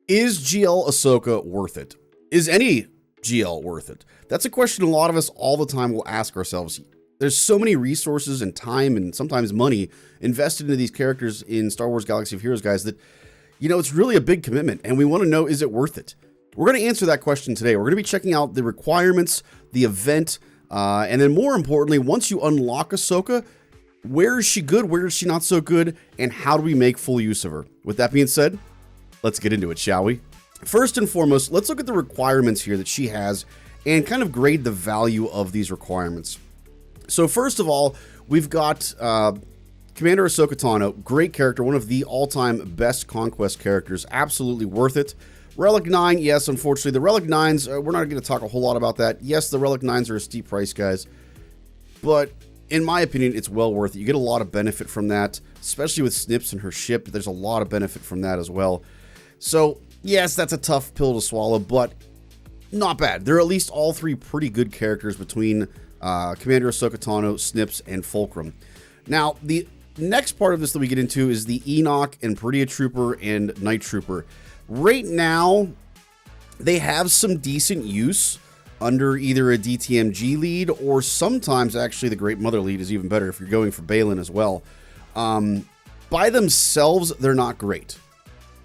Is GL Ahsoka worth it? Is any GL worth it? That's a question a lot of us all the time will ask ourselves. There's so many resources and time and sometimes money invested into these characters in Star Wars Galaxy of Heroes, guys, that, it's really a big commitment, and we want to know, is it worth it? We're going to answer that question today. We're going to be checking out the requirements, the event, and then more importantly, once you unlock Ahsoka, where is she good, where is she not so good, and how do we make full use of her? With that being said, let's get into it, shall we? First and foremost, let's look at the requirements here that she has and kind of grade the value of these requirements. So first of all, we've got Commander Ahsoka Tano, great character, one of the all-time best Conquest characters, absolutely worth it. Relic 9, yes, unfortunately, the Relic 9s, we're not going to talk a whole lot about that. Yes, the Relic 9s are a steep price, guys, but in my opinion, it's well worth it. You get a lot of benefit from that, especially with Snips and her ship. There's a lot of benefit from that as well. So, yes, that's a tough pill to swallow, but not bad. There are at least all three pretty good characters between Commander Ahsoka Tano, Snips, and Fulcrum. Now, the next part of this that we get into is the Enoch and Peridia Trooper and Night Trooper. Right now, they have some decent use under either a DTMG lead or sometimes actually the Great Mother lead is even better if you're going for Balin as well. By themselves, they're not great,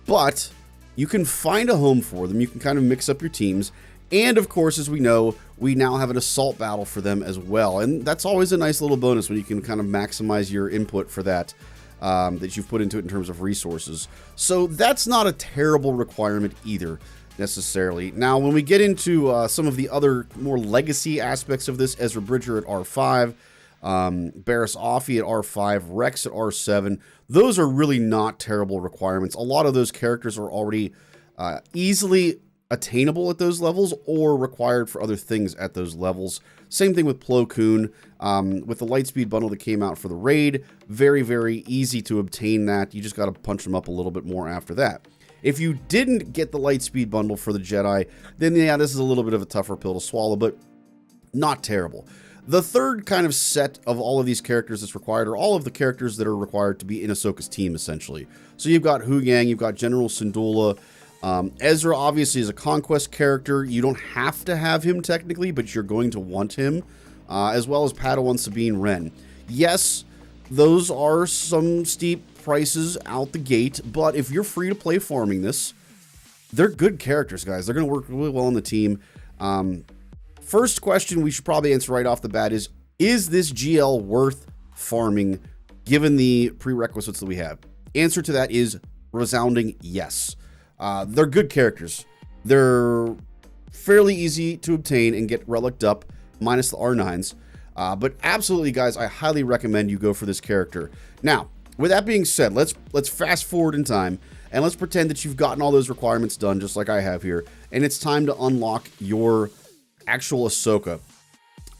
but you can find a home for them. You can kind of mix up your teams. And of course, as we know, we now have an assault battle for them as well. And that's always a nice little bonus when you can kind of maximize your input for that, that you've put into it in terms of resources. So that's not a terrible requirement either, necessarily. Now, when we get into some of the other more legacy aspects of this, Ezra Bridger at R5, Barriss Offee at R5, Rex at R7, those are really not terrible requirements. A lot of those characters are already easily attainable at those levels or required for other things at those levels. Same thing with Plo Koon. With the Lightspeed bundle that came out for the raid, very, very easy to obtain that. You just got to punch them up a little bit more after that. If you didn't get the Lightspeed bundle for the Jedi, then yeah, this is a little bit of a tougher pill to swallow, but not terrible. The third kind of set of all of these characters that's required are all of the characters that are required to be in Ahsoka's team, essentially. So you've got Huyang, you've got General Syndulla. Ezra obviously is a Conquest character. You don't have to have him technically, but you're going to want him, as well as Padawan Sabine Wren. Yes, those are some steep prices out the gate, but if you're free to play farming this, they're good characters, guys. They're going to work really well on the team. First question we should probably answer right off the bat is this GL worth farming given the prerequisites that we have? Answer to that is resounding yes. They're good characters. They're fairly easy to obtain and get reliced up, minus the R9s. But absolutely, guys, I highly recommend you go for this character. Now, with that being said, let's fast forward in time and let's pretend that you've gotten all those requirements done just like I have here, and it's time to unlock your actual Ahsoka.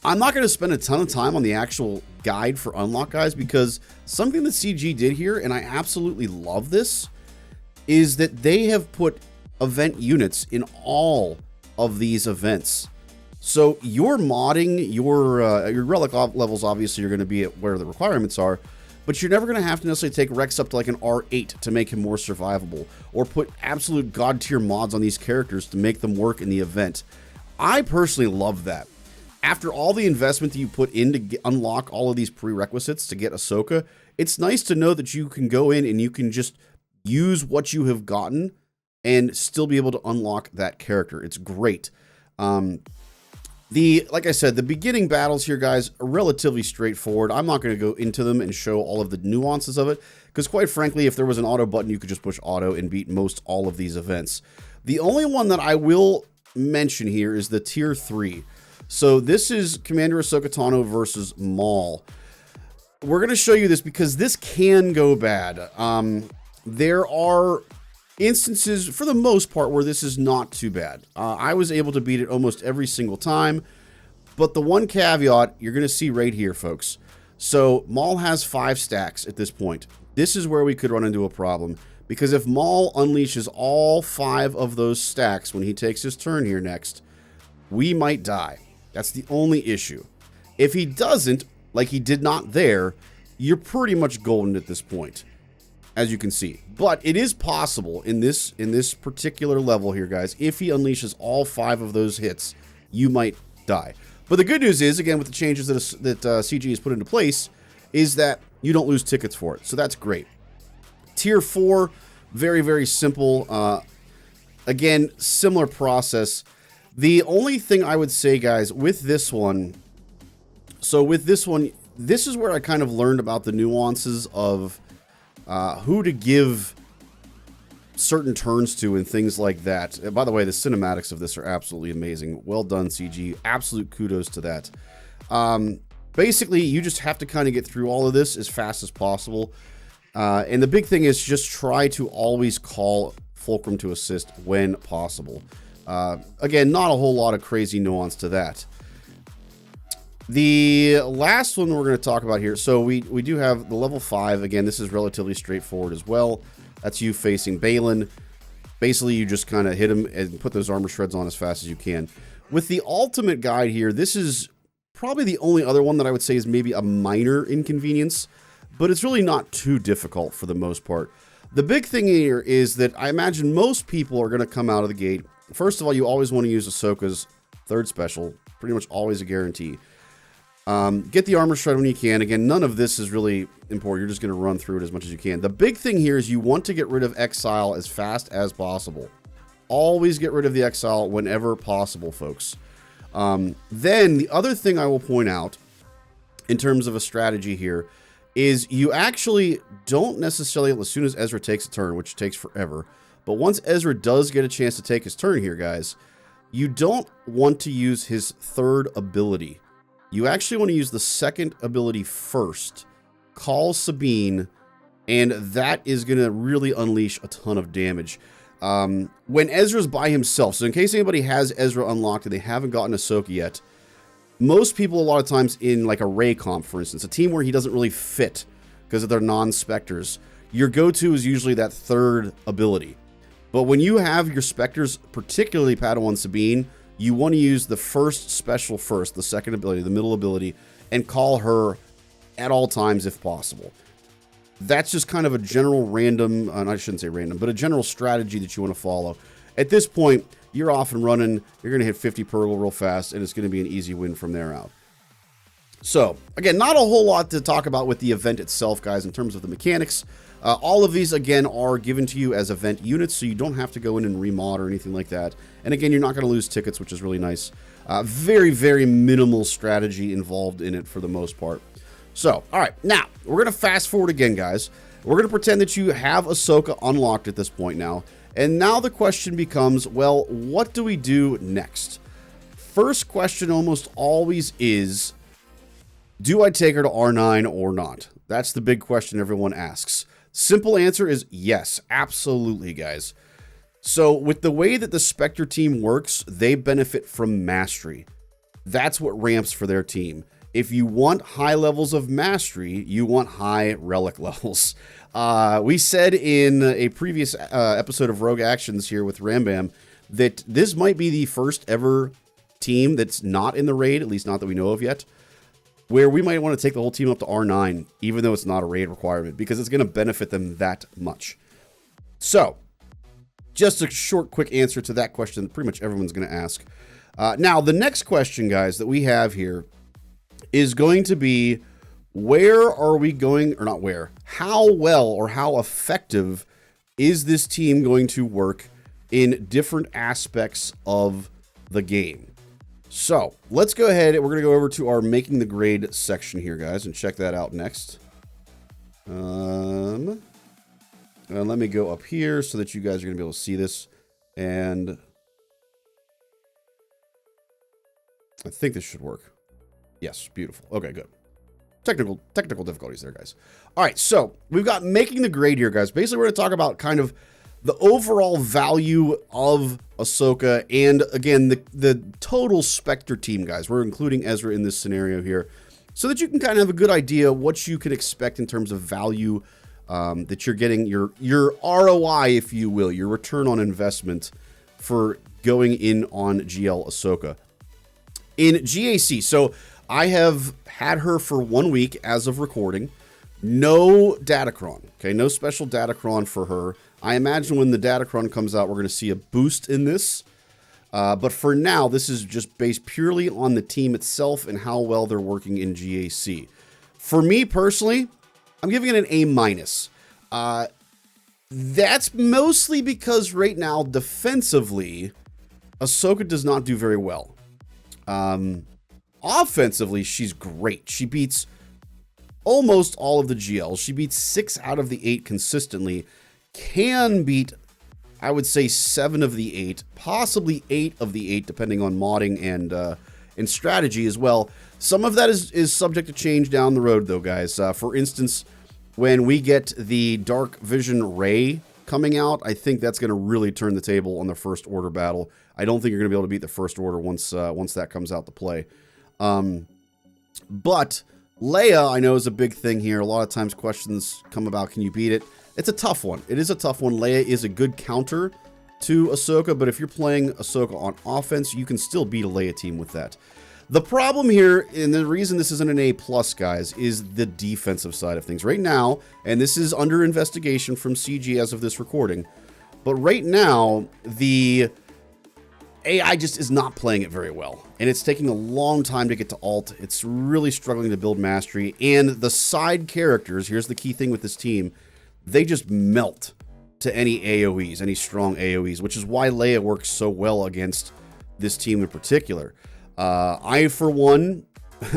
I'm not going to spend a ton of time on the actual guide for unlock, guys, because something that CG did here, and I absolutely love this, is that they have put event units in all of these events. So your modding, your relic levels obviously are going to be at where the requirements are, but you're never going to have to necessarily take Rex up to like an R8 to make him more survivable, or put absolute god tier mods on these characters to make them work in the event. I personally love that. After all the investment that you put in to unlock all of these prerequisites to get Ahsoka, it's nice to know that you can go in and you can just use what you have gotten and still be able to unlock that character. It's great. Like I said, the beginning battles here, guys, are relatively straightforward. I'm not going to go into them and show all of the nuances of it, because quite frankly, if there was an auto button, you could just push auto and beat most all of these events. The only one that I will mention here is the tier 3. So this is Commander Ahsoka Tano versus Maul. We're going to show you this because this can go bad. There are instances, for the most part, where this is not too bad. I was able to beat it almost every single time, but the one caveat you're going to see right here, folks. So Maul has 5 stacks at this point. This is where we could run into a problem, because if Maul unleashes all 5 of those stacks when he takes his turn here next, we might die. That's the only issue. If he doesn't, like he did not there, you're pretty much golden at this point. as you can see. But it is possible in this particular level here, guys, if he unleashes all 5 of those hits, you might die. But the good news is, again, with the changes that CG has put into place, is that you don't lose tickets for it. So that's great. Tier 4, very, very simple. Again, similar process. The only thing I would say, guys, with this one, this is where I kind of learned about the nuances of who to give certain turns to and things like that. And by the way, the cinematics of this are absolutely amazing. Well done, CG. Absolute kudos to that. Basically, you just have to kind of get through all of this as fast as possible. And the big thing is just try to always call Fulcrum to assist when possible. Again, not a whole lot of crazy nuance to that. The last one we're going to talk about here, so we do have the level 5. Again, this is relatively straightforward as well. That's you facing Balin. Basically, you just kind of hit him and put those armor shreds on as fast as you can. With the ultimate guide here, this is probably the only other one that I would say is maybe a minor inconvenience, but it's really not too difficult for the most part. The big thing here is that I imagine most people are going to come out of the gate. First of all, you always want to use Ahsoka's 3rd special, pretty much always a guarantee. Get the armor shred when you can. Again, none of this is really important. You're just going to run through it as much as you can. The big thing here is you want to get rid of Exile as fast as possible. Always get rid of the Exile whenever possible, folks. Then the other thing I will point out in terms of a strategy here is you actually don't necessarily, as soon as Ezra takes a turn, which takes forever, but once Ezra does get a chance to take his turn here, guys, you don't want to use his 3rd ability. You actually want to use the 2nd ability first, call Sabine, and that is going to really unleash a ton of damage. When Ezra's by himself, so in case anybody has Ezra unlocked and they haven't gotten Ahsoka yet, most people a lot of times in like a Rey comp, for instance, a team where he doesn't really fit because of their non-specters, your go-to is usually that 3rd ability. But when you have your specters, particularly Padawan Sabine, you want to use the 1st special first, the 2nd ability, the middle ability, and call her at all times if possible. That's just kind of a general random, I shouldn't say random, but a general strategy that you want to follow. At this point, you're off and running, you're going to hit 50 Purgle real fast, and it's going to be an easy win from there out. So, again, not a whole lot to talk about with the event itself, guys, in terms of the mechanics. All of these, again, are given to you as event units, so you don't have to go in and remod or anything like that. And again, you're not going to lose tickets, which is really nice. Very, very minimal strategy involved in it for the most part. So, all right, now, we're going to fast forward again, guys. We're going to pretend that you have Ahsoka unlocked at this point now. And now the question becomes, well, what do we do next? First question almost always is, do I take her to R9 or not? That's the big question everyone asks. Simple answer is yes, absolutely, guys. So with the way that the Spectre team works, they benefit from mastery. That's what ramps for their team. If you want high levels of mastery, you want high relic levels. We said in a previous episode of Rogue Actions here with Rambam that this might be the first ever team that's not in the raid, at least not that we know of yet, where we might want to take the whole team up to R9, even though it's not a raid requirement, because it's going to benefit them that much. So, just a short, quick answer to that question that pretty much everyone's going to ask. Now, the next question, guys, that we have here is going to be, where are we going, or not where, how well or how effective is this team going to work in different aspects of the game? So let's go ahead and we're going to go over to our making the grade section here, guys, and check that out next. And let me go up here so that you guys are going to be able to see this. And I think this should work. Yes, beautiful. Okay, good. Technical difficulties there, guys. All right, so we've got making the grade here, guys. Basically, we're going to talk about kind of the overall value of Ahsoka and, again, the total Spectre team, guys. We're including Ezra in this scenario here so that you can kind of have a good idea what you can expect in terms of value that you're getting, your ROI, if you will, your return on investment for going in on GL Ahsoka. In GAC, so I have had her for 1 week as of recording. No Datacron, okay? No special Datacron for her. I imagine when the Datacron comes out, we're going to see a boost in this. But for now, this is just based purely on the team itself and how well they're working in GAC. For me personally, I'm giving it an A-. That's mostly because right now, defensively, Ahsoka does not do very well. Offensively, she's great. She beats almost all of the GLs. She beats 6 out of the 8 consistently. Can beat, I would say, 7 of the 8, possibly 8 of the 8, depending on modding and strategy as well. Some of that is subject to change down the road, though, guys. For instance, when we get the Dark Vision Ray coming out, I think that's going to really turn the table on the First Order battle. I don't think you're going to be able to beat the First Order once that comes out to play. But Leia, I know, is a big thing here. A lot of times questions come about, can you beat it? It's a tough one. It is a tough one. Leia is a good counter to Ahsoka, but if you're playing Ahsoka on offense, you can still beat a Leia team with that. The problem here, and the reason this isn't an A+, guys, is the defensive side of things. Right now, and this is under investigation from CG as of this recording, but right now, the AI just is not playing it very well, and it's taking a long time to get to alt. It's really struggling to build mastery, and the side characters, here's the key thing with this team, they just melt to any AoEs, any strong AoEs, which is why Leia works so well against this team in particular. I, for one,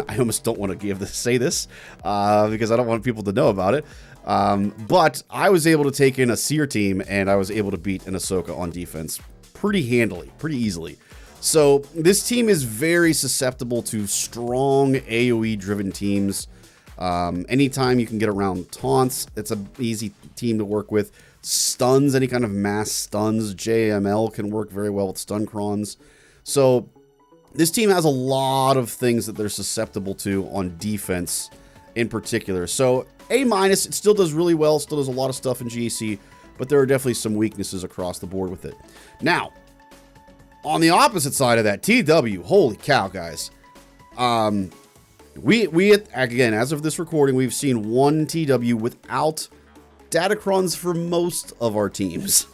I almost don't want to say this because I don't want people to know about it, but I was able to take in a Seer team, and I was able to beat an Ahsoka on defense pretty handily, pretty easily. So this team is very susceptible to strong AoE-driven teams. Anytime you can get around taunts, it's an easy team to work with. Stuns, any kind of mass stuns, JML can work very well with stun crons. So this team has a lot of things that they're susceptible to on defense in particular. So A-, it still does really well, still does a lot of stuff in GAC, but there are definitely some weaknesses across the board with it. Now, on the opposite side of that, TW, holy cow, guys. We again, as of this recording, we've seen one TW without Datacrons for most of our teams.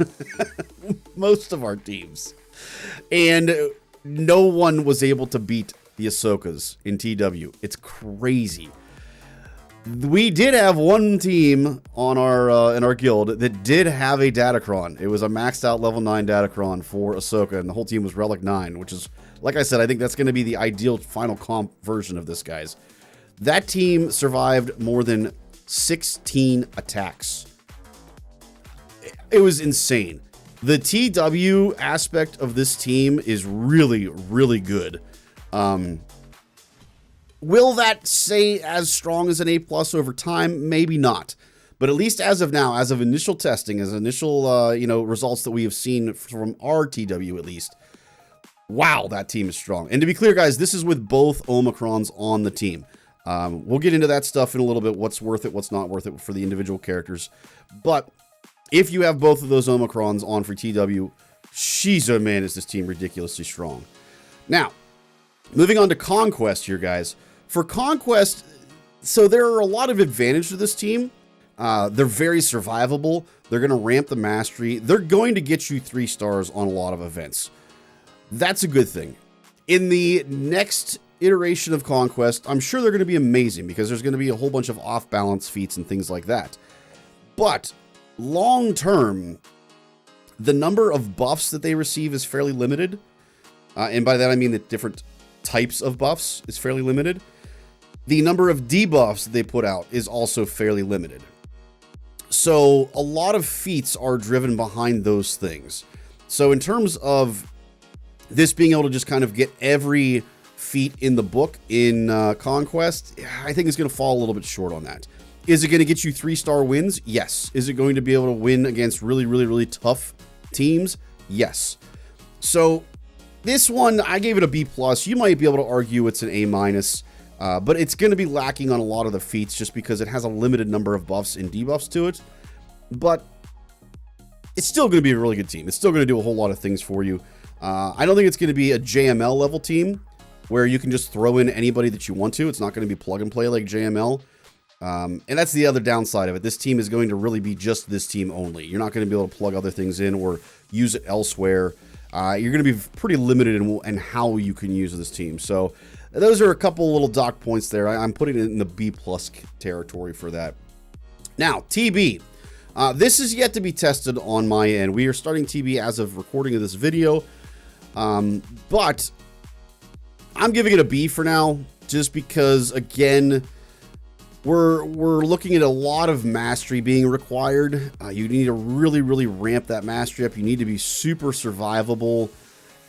Most of our teams. And no one was able to beat the Ahsokas in TW. It's crazy. We did have one team on our in our guild that did have a Datacron. It was a maxed out level 9 Datacron for Ahsoka, and the whole team was Relic 9, which is, like I said, I think that's going to be the ideal final comp version of this, guys. That team survived more than 16 attacks. It was insane. The TW aspect of this team is really, really good. Will that stay as strong as an A+ over time? Maybe not. But at least as of now, as of initial testing, as initial results that we have seen from our TW at least, wow, that team is strong. And to be clear, guys, this is with both Omicrons on the team. We'll get into that stuff in a little bit, what's worth it, what's not worth it for the individual characters. But if you have both of those Omicrons on for TW, sheesh, man, is this team ridiculously strong. Now, moving on to Conquest here, guys. For Conquest, so there are a lot of advantages to this team. They're very survivable. They're going to ramp the mastery. They're going to get you 3 stars on a lot of events. That's a good thing. In the next iteration of Conquest, I'm sure they're going to be amazing because there's going to be a whole bunch of off-balance feats and things like that. But long term, the number of buffs that they receive is fairly limited. And by that, I mean that different types of buffs is fairly limited. The number of debuffs that they put out is also fairly limited. So a lot of feats are driven behind those things. So in terms of this being able to just kind of get every feat in the book in Conquest, I think it's going to fall a little bit short on that. Is it going to get you 3-star wins? Yes. Is it going to be able to win against really, really, really tough teams? Yes. So this one, I gave it a B+. You might be able to argue it's an A-, but it's going to be lacking on a lot of the feats just because it has a limited number of buffs and debuffs to it. But it's still going to be a really good team. It's still going to do a whole lot of things for you. I don't think it's going to be a JML level team where you can just throw in anybody that you want to. It's not going to be plug and play like JML. And that's the other downside of it. This team is going to really be just this team only. You're not going to be able to plug other things in or use it elsewhere. You're going to be pretty limited in how you can use this team. So those are a couple little dock points there. I'm putting it in the B+ territory for that. Now, TB. This is yet to be tested on my end. We are starting TB as of recording of this video. But I'm giving it a B for now, just because, again, we're looking at a lot of mastery being required. You need to really ramp that mastery up. You need to be super survivable.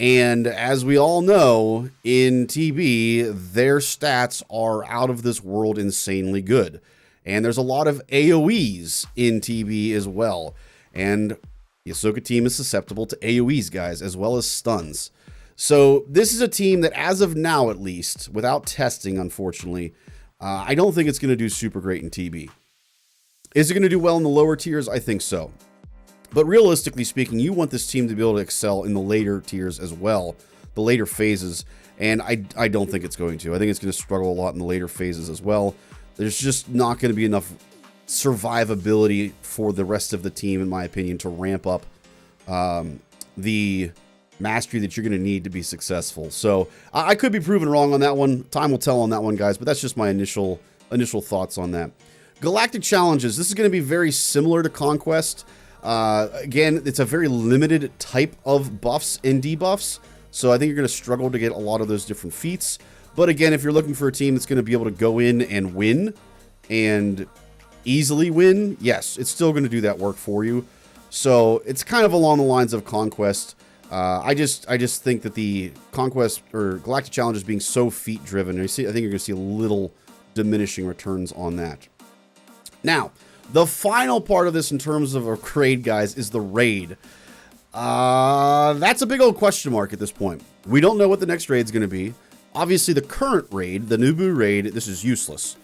And as we all know, in TB, their stats are out of this world insanely good. And there's a lot of AoEs in TB as well. And the Ahsoka team is susceptible to AoEs, guys, as well as stuns. So this is a team that, as of now at least, without testing, unfortunately, I don't think it's going to do super great in TB. Is it going to do well in the lower tiers? I think so. But realistically speaking, you want this team to be able to excel in the later tiers as well, the later phases. And I don't think it's going to. I think it's going to struggle a lot in the later phases as well. There's just not going to be enough survivability for the rest of the team, in my opinion, to ramp up the mastery that you're going to need to be successful. So I could be proven wrong on that one. Time will tell on that one, guys, but that's just my initial thoughts on that. Galactic challenges. This is going to be very similar to Conquest. Again, it's a very limited type of buffs and debuffs, so I think you're going to struggle to get a lot of those different feats. But again, if you're looking for a team that's going to be able to go in and win and easily win, yes, it's still going to do that work for you. So it's kind of along the lines of Conquest. I just think that the Conquest or Galactic challenges being so feat driven, I think you're going to see a little diminishing returns on that. Now, the final part of this in terms of a raid, guys, is the raid. That's a big old question mark at this point. We don't know what the next raid is going to be. Obviously, the current raid, the Naboo raid, this is useless.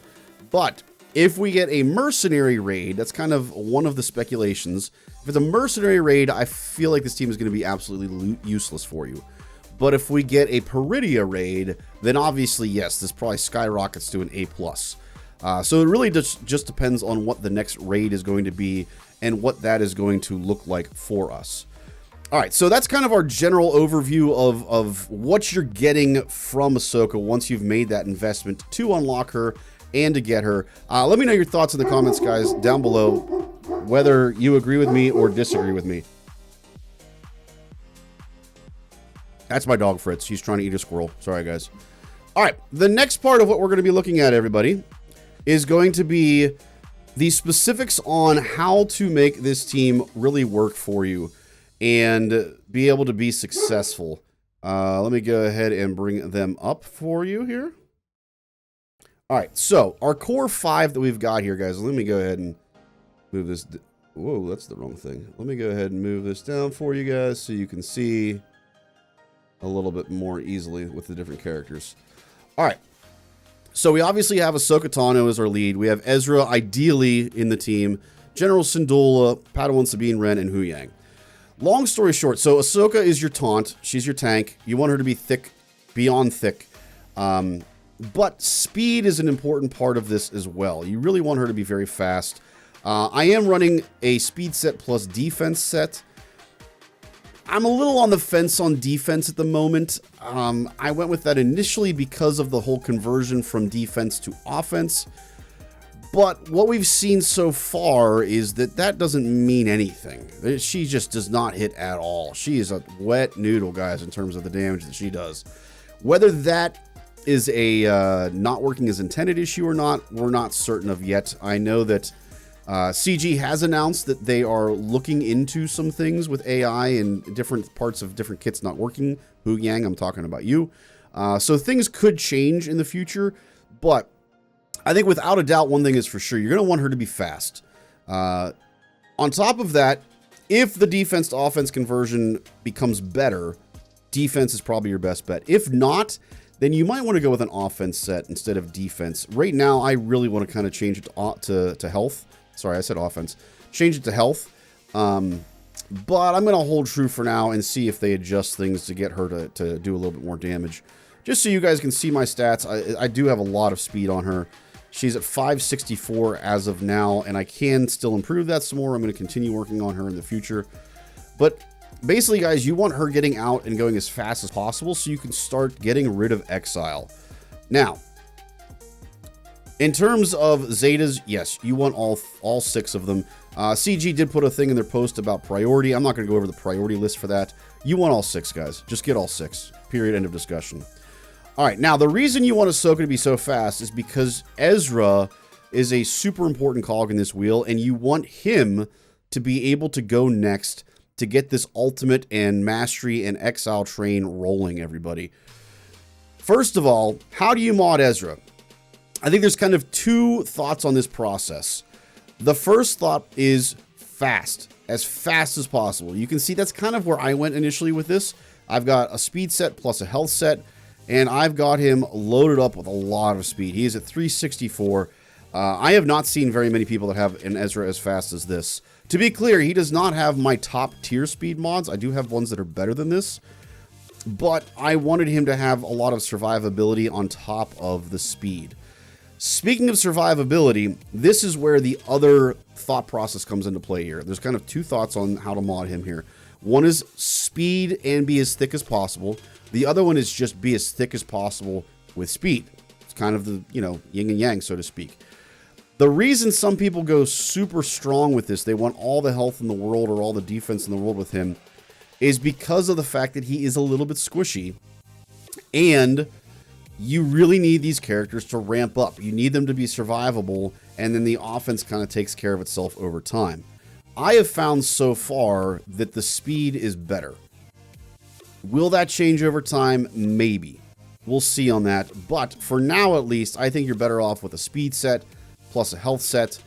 But if we get a mercenary raid, that's kind of one of the speculations. If it's a mercenary raid, I feel like this team is going to be absolutely useless for you. But if we get a Peridia raid, then obviously, yes, this probably skyrockets to an A+. So it really just depends on what the next raid is going to be and what that is going to look like for us. All right, so that's kind of our general overview of what you're getting from Ahsoka once you've made that investment to unlock her and to get her. Let me know your thoughts in the comments, guys, down below, whether you agree with me or disagree with me. That's my dog, Fritz. He's trying to eat a squirrel. Sorry, guys. All right, the next part of what we're going to be looking at, everybody, is going to be the specifics on how to make this team really work for you and be able to be successful. Let me go ahead and bring them up for you here. All right, so our core 5 that we've got here, guys, let me go ahead and move this. Whoa, that's the wrong thing. Let me go ahead and move this down for you guys so you can see a little bit more easily with the different characters. All right, so we obviously have Ahsoka Tano as our lead. We have Ezra ideally in the team, General Syndulla, Padawan Sabine Wren, and Huyang. Long story short, so Ahsoka is your taunt. She's your tank. You want her to be thick, beyond thick. But speed is an important part of this as well. You really want her to be very fast. I am running a speed set plus defense set. I'm a little on the fence on defense at the moment. I went with that initially because of the whole conversion from defense to offense. But what we've seen so far is that doesn't mean anything. She just does not hit at all. She is a wet noodle, guys, in terms of the damage that she does. Whether that is a not working as intended issue or not, we're not certain of yet. I know that CG has announced that they are looking into some things with AI and different parts of different kits not working. Huyang, I'm talking about you. So things could change in the future, but I think without a doubt, one thing is for sure, you're going to want her to be fast. On top of that, if the defense to offense conversion becomes better, defense is probably your best bet. If not, then you might want to go with an offense set instead of defense. Right now, I really want to kind of change it to health. Sorry, I said offense. Change it to health. But I'm going to hold true for now and see if they adjust things to get her to do a little bit more damage. Just so you guys can see my stats, I do have a lot of speed on her. She's at 564 as of now, and I can still improve that some more. I'm going to continue working on her in the future. But basically, guys, you want her getting out and going as fast as possible so you can start getting rid of Exile. Now, in terms of Zetas, yes, you want all 6 of them. CG did put a thing in their post about priority. I'm not going to go over the priority list for that. You want all 6, guys. Just get all 6. Period. End of discussion. All right, now the reason you want Ahsoka to be so fast is because Ezra is a super important cog in this wheel, and you want him to be able to go next to get this ultimate and mastery and exile train rolling, everybody. First of all, how do you mod Ezra? I think there's kind of 2 thoughts on this process. The first thought is fast as possible. You can see that's kind of where I went initially with this. I've got a speed set plus a health set, and I've got him loaded up with a lot of speed. He is at 364. I have not seen very many people that have an Ezra as fast as this. To be clear, he does not have my top tier speed mods. I do have ones that are better than this, but I wanted him to have a lot of survivability on top of the speed. Speaking of survivability, this is where the other thought process comes into play here. There's kind of 2 thoughts on how to mod him here. One is speed and be as thick as possible. The other one is just be as thick as possible with speed. It's kind of the, yin and yang, so to speak. The reason some people go super strong with this, they want all the health in the world or all the defense in the world with him, is because of the fact that he is a little bit squishy, and you really need these characters to ramp up. You need them to be survivable, and then the offense kind of takes care of itself over time. I have found so far that the speed is better. Will that change over time? Maybe. We'll see on that. But for now, at least, I think you're better off with a speed set plus a health set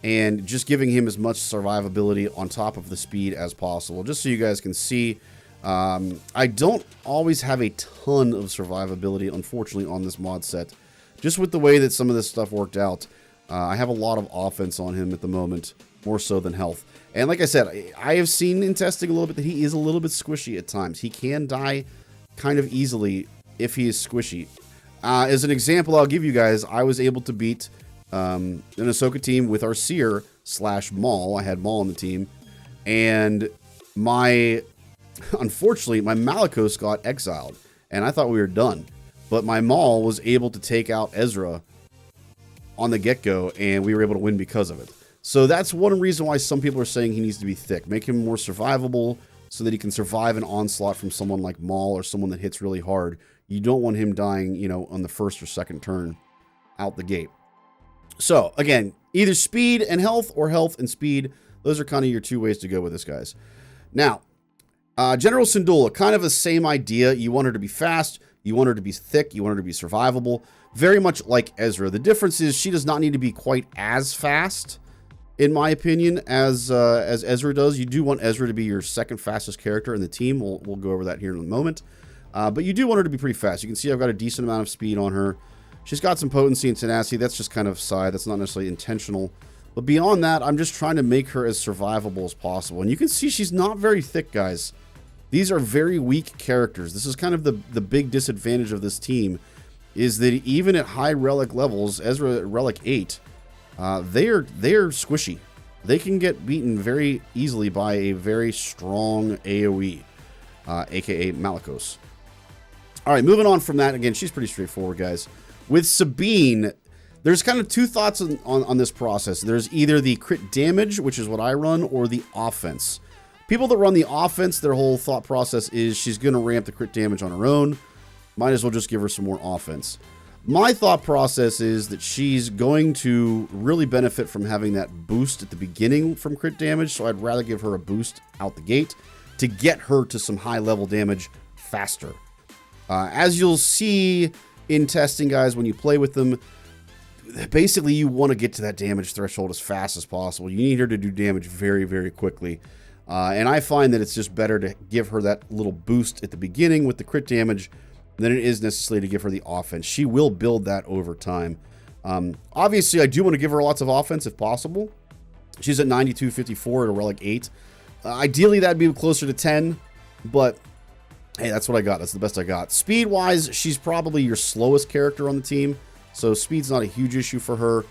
and just giving him as much survivability on top of the speed as possible. Just so you guys can see, I don't always have a ton of survivability, unfortunately, on this mod set. Just with the way that some of this stuff worked out, I have a lot of offense on him at the moment, more so than health. And like I said, I have seen in testing a little bit that he is a little bit squishy at times. He can die kind of easily if he is squishy. As an example, I'll give you guys, I was able to beat an Ahsoka team with our Seer / Maul. I had Maul on the team. And unfortunately, my Malicos got exiled. And I thought we were done. But my Maul was able to take out Ezra on the get-go, and we were able to win because of it. So that's one reason why some people are saying he needs to be thick. Make him more survivable so that he can survive an onslaught from someone like Maul or someone that hits really hard. You don't want him dying, on the first or second turn out the gate. So, again, either speed and health or health and speed. Those are kind of your 2 ways to go with this, guys. Now, General Syndulla, kind of the same idea. You want her to be fast. You want her to be thick. You want her to be survivable. Very much like Ezra. The difference is she does not need to be quite as fast, in my opinion, as Ezra does. You do want Ezra to be your second fastest character in the team. We'll go over that here in a moment. But you do want her to be pretty fast. You can see I've got a decent amount of speed on her. She's got some potency and tenacity. That's just kind of side. That's not necessarily intentional. But beyond that, I'm just trying to make her as survivable as possible. And you can see she's not very thick, guys. These are very weak characters. This is kind of the big disadvantage of this team, is that even at high relic levels, Ezra at relic 8, they're squishy. They can get beaten very easily by a very strong AoE, aka Malicos. All right, moving on from that. Again, she's pretty straightforward, guys. With Sabine, there's kind of 2 thoughts on this process. There's either the crit damage, which is what I run, or the offense. People that run the offense, their whole thought process is she's going to ramp the crit damage on her own. Might as well just give her some more offense. My thought process is that she's going to really benefit from having that boost at the beginning from crit damage, so I'd rather give her a boost out the gate to get her to some high level damage faster. As you'll see in testing, guys, when you play with them, basically you want to get to that damage threshold as fast as possible. You need her to do damage very, very quickly. And I find that it's just better to give her that little boost at the beginning with the crit damage than it is necessarily to give her the offense. She will build that over time. Obviously, I do want to give her lots of offense if possible. She's at 92.54 at a relic 8. Ideally, that'd be closer to 10, but hey, that's what I got. That's the best I got. Speed-wise, she's probably your slowest character on the team. so speed's not a huge issue for her.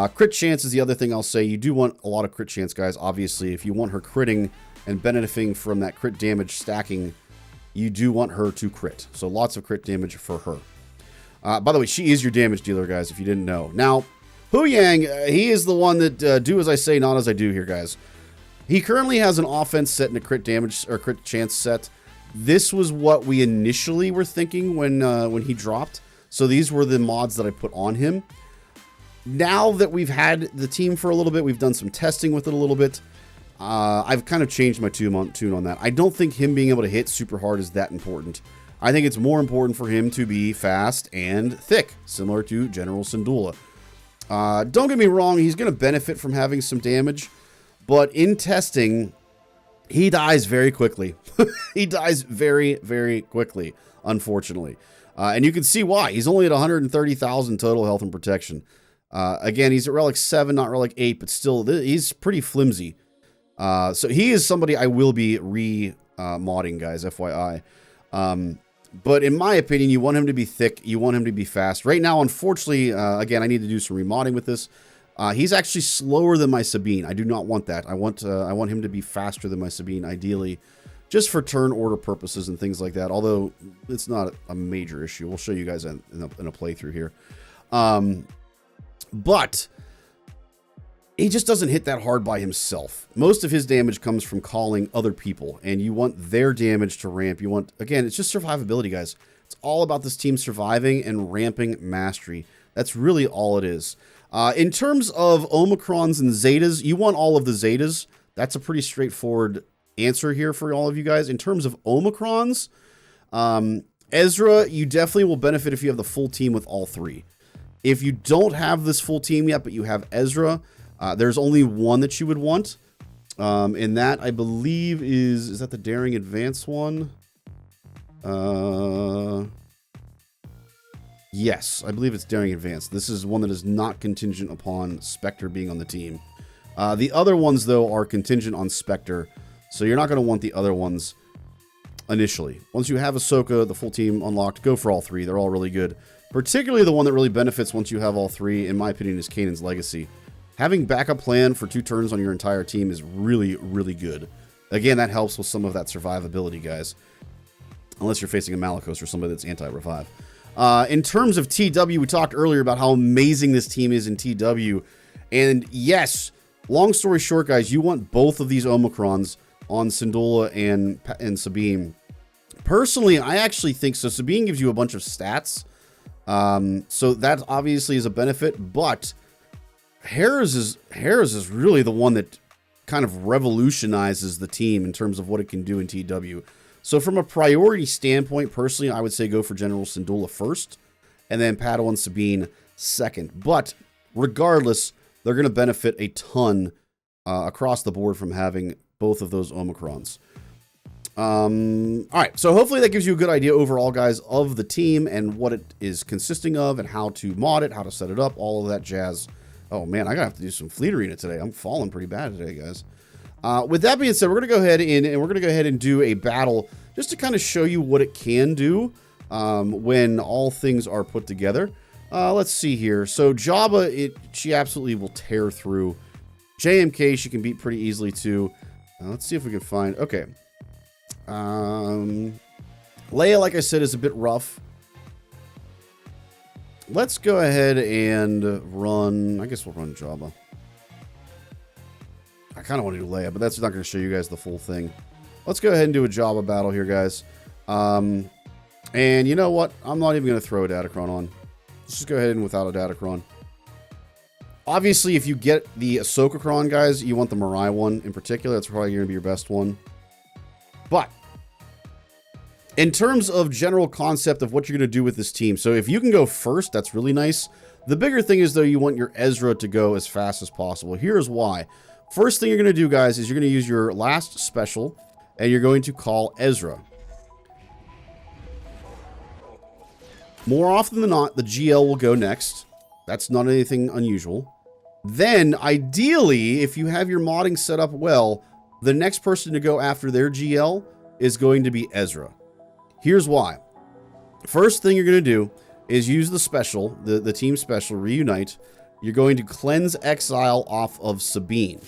Crit chance is the other thing I'll say. You do want a lot of crit chance, guys. Obviously, if you want her critting and benefiting from that crit damage stacking, you do want her to crit. So lots of crit damage for her. By the way, she is your damage dealer, guys, if you didn't know. Now, Hu Yang, he is the one that do as I say, not as I do here, guys. He currently has an offense set and a crit damage or crit chance set. This was what we initially were thinking when he dropped. So these were the mods that I put on him. Now that we've had the team for a little bit, we've done some testing with it a little bit. I've kind of changed my tune on that. I don't think him being able to hit super hard is that important. I think it's more important for him to be fast and thick, similar to General Syndulla. Don't get me wrong, he's going to benefit from having some damage, but in testing, he dies very quickly. He dies very, very quickly, unfortunately. And you can see why. He's only at 130,000 total health and protection. Again, he's at Relic 7, not Relic 8, but still, he's pretty flimsy. So he is somebody I will be re-modding, guys, FYI. But in my opinion, you want him to be thick. You want him to be fast. Right now, unfortunately, again, I need to do some remodding with this. He's actually slower than my Sabine. I do not want that. I want him to be faster than my Sabine, ideally, just for turn order purposes and things like that. Although it's not a major issue. We'll show you guys in a playthrough here. But he just doesn't hit that hard by himself. Most of his damage comes from calling other people, and you want their damage to ramp. You want, again, it's just survivability, guys. It's all about this team surviving and ramping mastery. That's really all it is. In terms of Omicrons and Zetas, you want all of the Zetas. That's a pretty straightforward answer here for all of you guys. In terms of Omicrons, Ezra, you definitely will benefit if you have the full team with all three. If you don't have this full team yet, but you have Ezra, there's only one that you would want. And that, I believe, is that the Daring Advance one? Yes, I believe it's Daring Advance. This is one that is not contingent upon Spectre being on the team. The other ones, though, are contingent on Spectre, so you're not going to want the other ones initially. Once you have Ahsoka, the full team unlocked, go for all three. They're all really good. Particularly the one that really benefits once you have all three, in my opinion, is Kanan's Legacy. Having backup plan for 2 turns on your entire team is really, really good. Again, that helps with some of that survivability, guys. Unless you're facing a Malicos or somebody that's anti-revive. In terms of TW, we talked earlier about how amazing this team is in TW. And yes, long story short, guys, you want both of these Omicrons on Syndulla and Sabine. Personally, I actually think so. Sabine gives you a bunch of stats. So that obviously is a benefit, but Harris is really the one that kind of revolutionizes the team in terms of what it can do in TW. So from a priority standpoint, personally, I would say go for General Syndulla first, and then Padawan Sabine second. But regardless, they're going to benefit a ton across the board from having both of those Omicrons. All right, so hopefully that gives you a good idea overall, guys, of the team and what it is consisting of and how to mod it, how to set it up, all of that jazz. Oh, man, I gotta have to do some Fleet Arena today. I'm falling pretty bad today, guys. With that being said, we're going to go ahead and do a battle just to kind of show you what it can do when all things are put together. Let's see here. So Jabba, she absolutely will tear through. JMK, she can beat pretty easily, too. Let's see if we can find... Okay. Leia, like I said, is a bit rough. Let's go ahead and run... I guess we'll run Jabba. I kind of want to do Leia, but that's not going to show you guys the full thing. Let's go ahead and do a Jabba battle here, guys. And you know what? I'm not even going to throw a Datacron on. Let's just go ahead and without a Datacron. Obviously, if you get the Ahsoka Cron, guys, you want the Mirai one in particular. That's probably going to be your best one. But in terms of general concept of what you're going to do with this team, so if you can go first, that's really nice. The bigger thing is, though, you want your Ezra to go as fast as possible. Here's why. First thing you're going to do, guys, is you're going to use your last special, and you're going to call Ezra. More often than not, the GL will go next. That's not anything unusual. Then, ideally, if you have your modding set up well, the next person to go after their GL is going to be Ezra. Here's why. First thing you're going to do is use the special, the team special, Reunite. You're going to cleanse exile off of Sabine.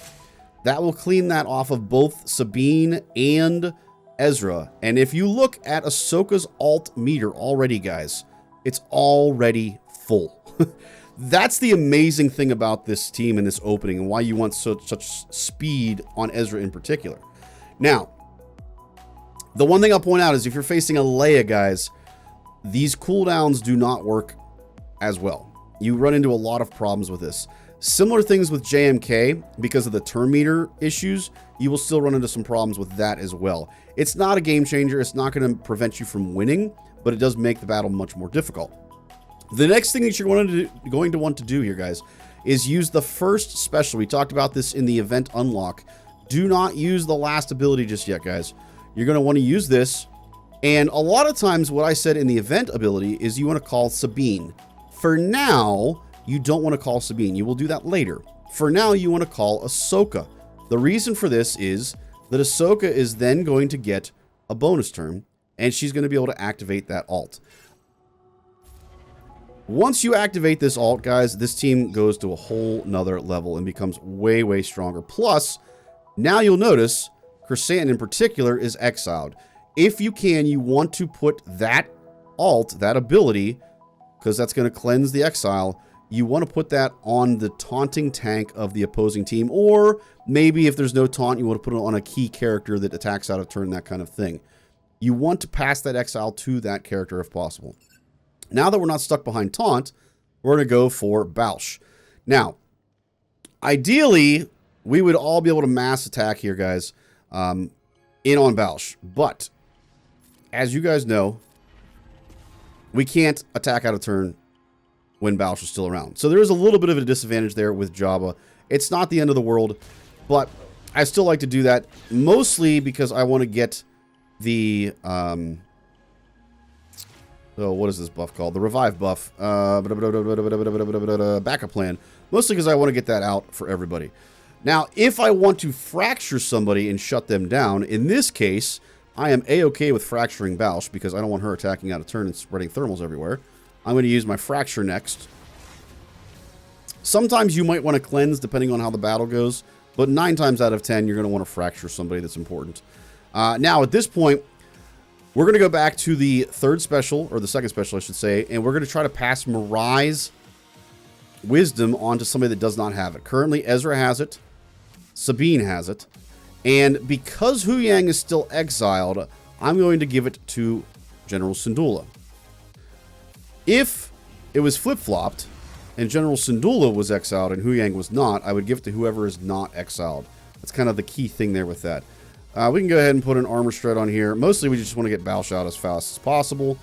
That will clean that off of both Sabine and Ezra. And if you look at Ahsoka's alt meter already, guys, it's already full. That's the amazing thing about this team in this opening and why you want such speed on Ezra in particular. Now, the one thing I'll point out is if you're facing a Leia, guys, these cooldowns do not work as well. You run into a lot of problems with this. Similar things with JMK, because of the turn meter issues, you will still run into some problems with that as well. It's not a game changer. It's not going to prevent you from winning, but it does make the battle much more difficult. The next thing that you're going to want to do here, guys, is use the first special. We talked about this in the event unlock. Do not use the last ability just yet, guys. You're going to want to use this. And a lot of times what I said in the event ability is you want to call Sabine. For now, you don't want to call Sabine. You will do that later. For now, you want to call Ahsoka. The reason for this is that Ahsoka is then going to get a bonus turn, and she's going to be able to activate that alt. Once you activate this alt, guys, this team goes to a whole nother level and becomes way, way stronger. Plus, now you'll notice Chrysanthemum in particular is exiled. If you can, you want to put that alt, that ability, because that's going to cleanse the exile, you want to put that on the taunting tank of the opposing team, or maybe if there's no taunt, you want to put it on a key character that attacks out of turn, that kind of thing. You want to pass that exile to that character if possible. Now that we're not stuck behind taunt, we're going to go for Bausch. Now, ideally, we would all be able to mass attack here, guys, in on Bausch, but as you guys know, we can't attack out of turn when Bausch is still around. So there is a little bit of a disadvantage there with Jabba. It's not the end of the world, but I still like to do that, mostly because I want to get the, oh, what is this buff called? The revive buff. Backup plan. Mostly because I want to get that out for everybody. Now, if I want to fracture somebody and shut them down, in this case, I am A-okay with fracturing Bausch because I don't want her attacking out of turn and spreading thermals everywhere. I'm going to use my fracture next. Sometimes you might want to cleanse depending on how the battle goes, but 9 times out of 10, you're going to want to fracture somebody that's important. Now, at this point, we're going to go back to the third special, or the second special, I should say, and we're going to try to pass Mirai's wisdom onto somebody that does not have it. Currently, Ezra has it. Sabine has it. And because Huyang is still exiled, I'm going to give it to General Syndulla. If it was flip-flopped, and General Syndulla was exiled and Huyang was not, I would give it to whoever is not exiled. That's kind of the key thing there with that. We can go ahead and put an armor shred on here. Mostly we just want to get Bausch out as fast as possible.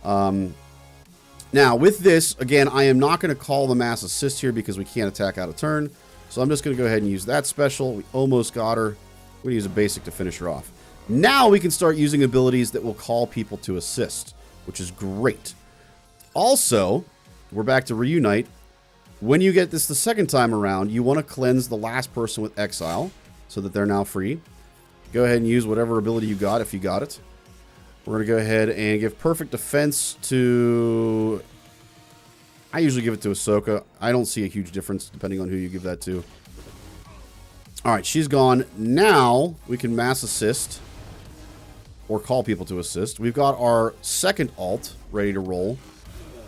Now, with this, again, I am not going to call the mass assist here because we can't attack out of turn. So I'm just going to go ahead and use that special. We almost got her. We're going to use a basic to finish her off. Now we can start using abilities that will call people to assist, which is great. Also, we're back to Reunite. When you get this the second time around, you want to cleanse the last person with exile so that they're now free. Go ahead and use whatever ability you got if you got it. We're going to go ahead and give perfect defense to... I usually give it to Ahsoka. I don't see a huge difference depending on who you give that to. Alright, she's gone. Now we can mass assist or call people to assist. We've got our second alt ready to roll.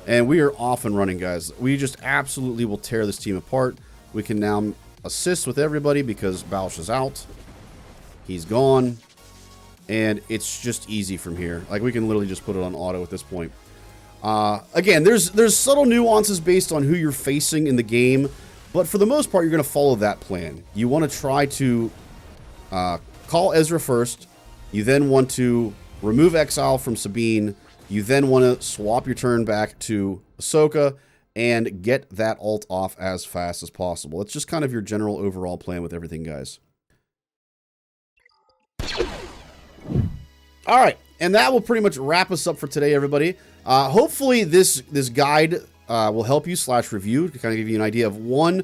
And we are off and running, guys. We just absolutely will tear this team apart. We can now assist with everybody because Bausch is out. He's gone. And it's just easy from here. Like, we can literally just put it on auto at this point. Again, there's subtle nuances based on who you're facing in the game. But for the most part, you're going to follow that plan. You want to try to call Ezra first. You then want to remove exile from Sabine. You then want to swap your turn back to Ahsoka and get that alt off as fast as possible. It's just kind of your general overall plan with everything, guys. All right, and that will pretty much wrap us up for today, everybody. Hopefully this guide will help you /review to kind of give you an idea of one,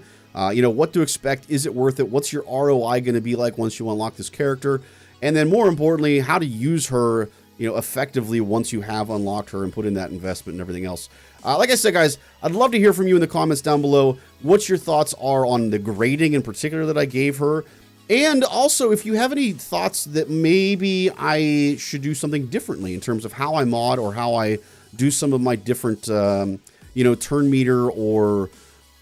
you know, what to expect. Is it worth it? What's your ROI going to be like once you unlock this character? And then more importantly, how to use her effectively once you have unlocked her and put in that investment and everything else. Like I said, guys, I'd love to hear from you in the comments down below what your thoughts are on the grading in particular that I gave her. And also, if you have any thoughts that maybe I should do something differently in terms of how I mod or how I do some of my different, turn meter or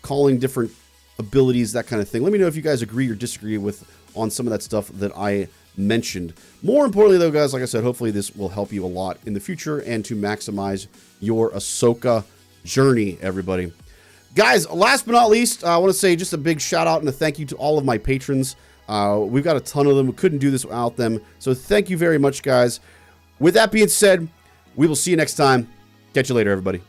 calling different abilities, that kind of thing. Let me know if you guys agree or disagree on some of that stuff that I mentioned. More importantly, though, guys, like I said, hopefully this will help you a lot in the future and to maximize your Ahsoka journey, everybody. Guys, last but not least, I want to say just a big shout out and a thank you to all of my patrons. We've got a ton of them. We couldn't do this without them. So thank you very much, guys. With that being said, we will see you next time. Catch you later, everybody.